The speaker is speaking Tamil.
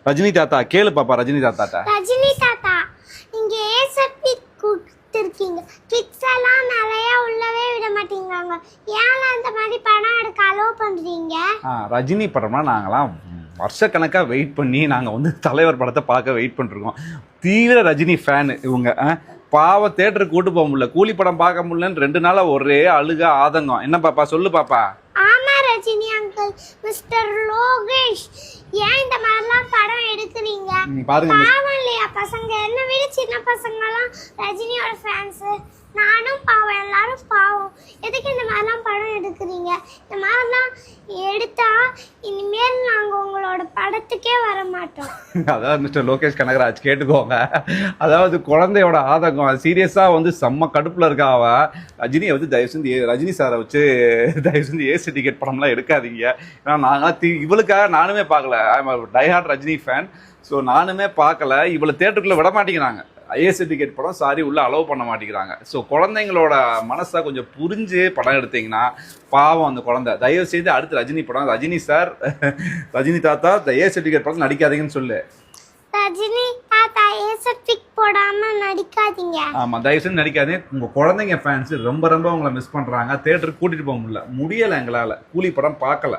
ரஜினி தாத்தா கேளு பாப்பா. ரஜினி தாத்தாட்ட ரஜினி தாத்தா நீங்க ஏன் சர்டிஃபிகேட் கொடுத்துருக்கீங்க? கிட்ஸ் எல்லாம் நிறைய உள்ளவே விட மாட்டேங்கிறாங்க. ஏன் அந்த மாதிரி படம் எடுக்க அலோவ் பண்றீங்க? ரஜினி படம்னா நாங்களாம் வருஷக்கணக்காக வெயிட் பண்ணி நாங்கள் வந்து தலைவர் படத்தை பார்க்க வெயிட் பண்ணிருக்கோம். தீவிர ரஜினி ஃபேனு இவங்க. பாவம் தேட்டருக்கு கூட்டு போக முடியல, கூலி படம் பார்க்க முடியலன்னு 2 நாளாக ஒரே அழுக ஆதங்கம். என்ன பாப்பா சொல்லு பாப்பா. ஆமா ரஜினி அங்கிள், மிஸ்டர் லோகேஷ் ஏன் இந்த மாதிரிலாம் படம் எடுக்கிறீங்க? பாருங்க பாவம் இல்லையா பசங்க? என்ன விட சின்ன பசங்கலாம் ரஜினியோட ஃபேன்ஸ். நானும் பாவம், எல்லாரும் பாவம். எதுக்கு இந்த மாதிரிலாம் படம் எடுக்கிறீங்க? இந்த மாதிரிலாம் எடுத்தா இனிமேல் நாங்கள் உங்களோட படத்துக்கே வர மாட்டோம். அதாவது மிஸ்டர் லோகேஷ் கனகராஜ் கேட்டுக்கோங்க. அதாவது குழந்தையோட ஆதங்கம் அது சீரியஸாக வந்து செம்ம கடுப்பில் இருக்கா. அவ ரஜினியை வந்து தயவு செஞ்சு ரஜினி சாரை வச்சு தயவு செஞ்சு ஏசி டிக்கெட் படம்லாம் எடுக்காதீங்க. ஏன்னா நாங்கள் இவளுக்காக நானுமே பார்க்கல. Diehard Rajini fan. ஸோ நானுமே பார்க்கல. இவளை தேட்டருக்குள்ளே விட மாட்டேங்கிறாங்க. ஏசி டிக்கெட் படம் சாரி உள்ள அலோவ் பண்ண மாட்டேங்கிறாங்க. ஸோ குழந்தைங்களோட மனசை கொஞ்சம் புரிஞ்சு படம் எடுத்தீங்கன்னா பாவம் அந்த குழந்தை. தயவு செய்து அடுத்து ரஜினி படம், ரஜினி சார், ரஜினி தாத்தா ஏசி டிக்கெட் படம் நடிக்காதீங்கன்னு சொல்லு. ரஜினி தாத்தா ஏசட் போடாம நடிக்காதீங்க. ஆமாம் தயவு செஞ்சு நடிக்காதீங்க. உங்கள் குழந்தைங்க ஃபேன்ஸ் ரொம்ப ரொம்ப உங்களை மிஸ் பண்ணுறாங்க. தேட்டருக்கு கூட்டிகிட்டு போக முடியல எங்களால். கூலி படம் பார்க்கல.